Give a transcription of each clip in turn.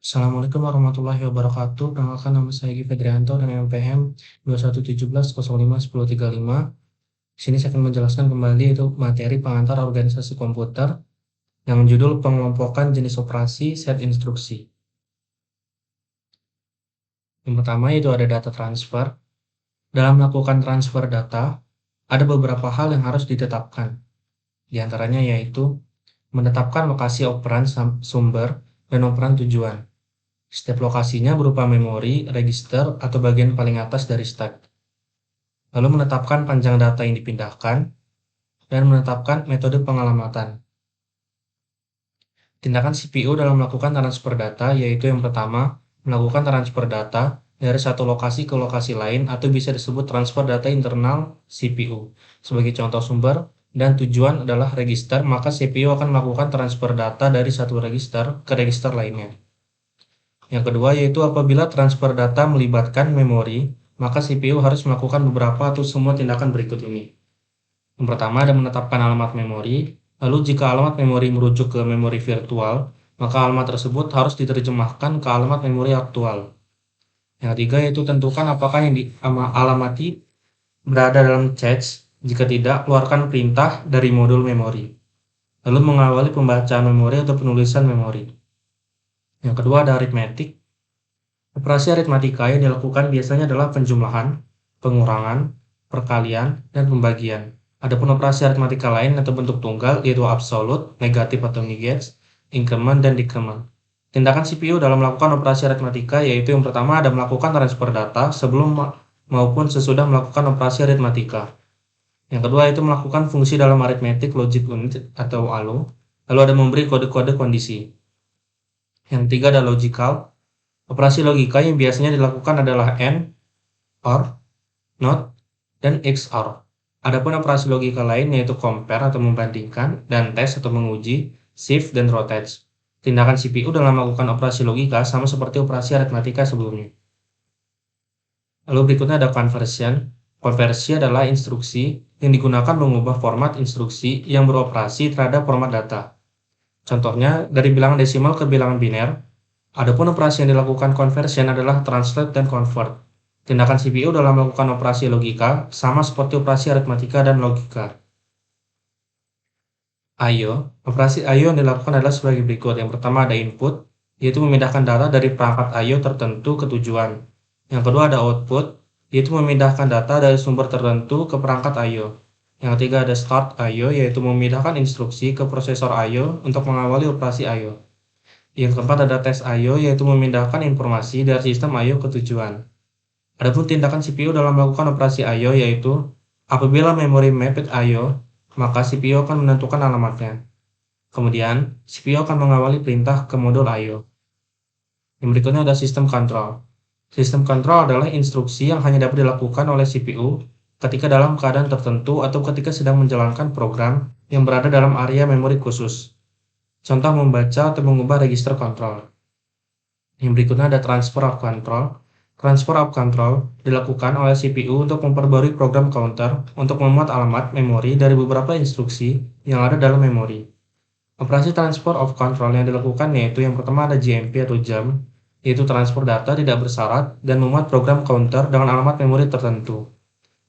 Assalamualaikum warahmatullahi wabarakatuh. Perkenalkan nama saya Egy Fedrianto dengan NPM 2117051035. Di sini saya akan menjelaskan kembali itu materi pengantar organisasi komputer yang judul pengelompokan jenis operasi set instruksi. Yang pertama itu ada data transfer. Dalam melakukan transfer data, ada beberapa hal yang harus ditetapkan. Di antaranya yaitu menetapkan lokasi operan sumber dan operan tujuan. Setiap lokasinya berupa memori, register, atau bagian paling atas dari stack. Lalu menetapkan panjang data yang dipindahkan, dan menetapkan metode pengalamatan. Tindakan CPU dalam melakukan transfer data yaitu yang pertama, melakukan transfer data dari satu lokasi ke lokasi lain atau bisa disebut transfer data internal CPU. Sebagai contoh sumber dan tujuan adalah register, maka CPU akan melakukan transfer data dari satu register ke register lainnya. Yang kedua yaitu apabila transfer data melibatkan memori, maka CPU harus melakukan beberapa atau semua tindakan berikut ini. Yang pertama ada menetapkan alamat memori, lalu jika alamat memori merujuk ke memori virtual, maka alamat tersebut harus diterjemahkan ke alamat memori aktual. Yang ketiga yaitu tentukan apakah yang dialamati berada dalam cache, jika tidak, keluarkan perintah dari modul memori. Lalu mengawali pembacaan memori atau penulisan memori. Yang kedua ada aritmetik. Operasi aritmatika yang dilakukan biasanya adalah penjumlahan, pengurangan, perkalian, dan pembagian. Adapun operasi aritmatika lain atau bentuk tunggal yaitu absolute, negatif atau negate, increment, dan decrement. Tindakan CPU dalam melakukan operasi aritmatika yaitu yang pertama ada melakukan transfer data sebelum maupun sesudah melakukan operasi aritmatika. Yang kedua itu melakukan fungsi dalam arithmetic logic unit atau ALU. Lalu ada memberi kode-kode kondisi. Yang ketiga ada logical. Operasi logika yang biasanya dilakukan adalah AND, OR, NOT, dan XOR. Adapun operasi logika lain yaitu compare atau membandingkan, dan test atau menguji, shift, dan rotate. Tindakan CPU dalam melakukan operasi logika sama seperti operasi aritmatika sebelumnya. Lalu berikutnya ada conversion. Konversi adalah instruksi yang digunakan mengubah format instruksi yang beroperasi terhadap format data. Contohnya dari bilangan desimal ke bilangan biner. Adapun operasi yang dilakukan conversion adalah translate dan convert. Tindakan CPU dalam melakukan operasi logika sama seperti operasi aritmatika dan logika. I/O. Operasi I/O yang dilakukan adalah sebagai berikut. Yang pertama ada input, yaitu memindahkan data dari perangkat I/O tertentu ke tujuan. Yang kedua ada output, yaitu memindahkan data dari sumber tertentu ke perangkat I/O. Yang ketiga ada start I/O, yaitu memindahkan instruksi ke prosesor I/O untuk mengawali operasi I/O. Yang keempat ada test I/O, yaitu memindahkan informasi dari sistem I/O ke tujuan. Adapun tindakan CPU dalam melakukan operasi I/O yaitu apabila memori mapped I/O, maka CPU akan menentukan alamatnya. Kemudian, CPU akan mengawali perintah ke modul I/O. Yang berikutnya ada sistem control. Sistem control adalah instruksi yang hanya dapat dilakukan oleh CPU ketika dalam keadaan tertentu atau ketika sedang menjalankan program yang berada dalam area memori khusus. Contoh membaca atau mengubah register kontrol. Yang berikutnya ada transfer of control. Transfer of control dilakukan oleh CPU untuk memperbarui program counter untuk memuat alamat memori dari beberapa instruksi yang ada dalam memori. Operasi transfer of control yang dilakukan yaitu yang pertama ada JMP atau jump, yaitu transfer data tidak bersyarat dan memuat program counter dengan alamat memori tertentu.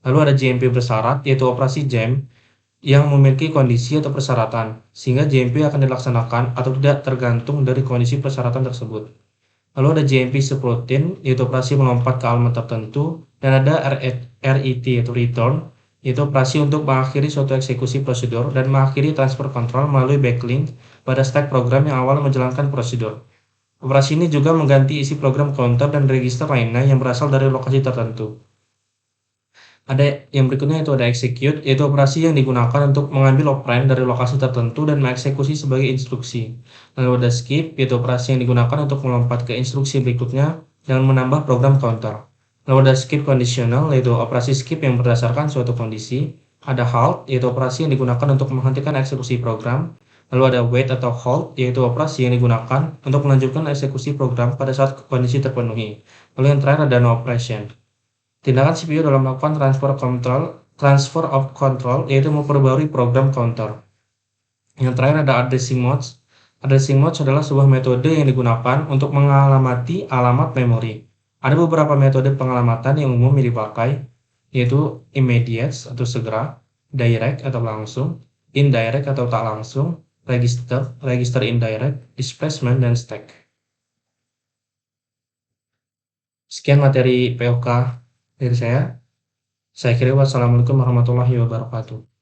Lalu ada JMP bersyarat yaitu operasi jump yang memiliki kondisi atau persyaratan, sehingga JMP akan dilaksanakan atau tidak tergantung dari kondisi persyaratan tersebut. Lalu ada JMP subroutine, yaitu operasi melompat ke alamat tertentu, dan ada RET yaitu return, yaitu operasi untuk mengakhiri suatu eksekusi prosedur dan mengakhiri transfer control melalui backlink pada stack program yang awal menjalankan prosedur. Operasi ini juga mengganti isi program counter dan register lainnya yang berasal dari lokasi tertentu. Ada yang berikutnya itu ada execute, yaitu operasi yang digunakan untuk mengambil operand dari lokasi tertentu dan mengeksekusi sebagai instruksi. Lalu ada skip, yaitu operasi yang digunakan untuk melompat ke instruksi berikutnya dengan menambah program counter. Lalu ada skip conditional, yaitu operasi skip yang berdasarkan suatu kondisi. Ada halt, yaitu operasi yang digunakan untuk menghentikan eksekusi program. Lalu ada wait atau hold, yaitu operasi yang digunakan untuk melanjutkan eksekusi program pada saat kondisi terpenuhi. Lalu yang terakhir ada no operation. Tindakan CPU dalam melakukan transfer of control yaitu memperbarui program counter. Yang terakhir ada addressing modes. Addressing modes adalah sebuah metode yang digunakan untuk mengalamati alamat memori. Ada beberapa metode pengalamatan yang umum dipakai, yaitu immediate atau segera, direct atau langsung, indirect atau tak langsung, register indirect, displacement, dan stack. Sekian materi POK dari saya. Saya kira wassalamualaikum warahmatullahi wabarakatuh.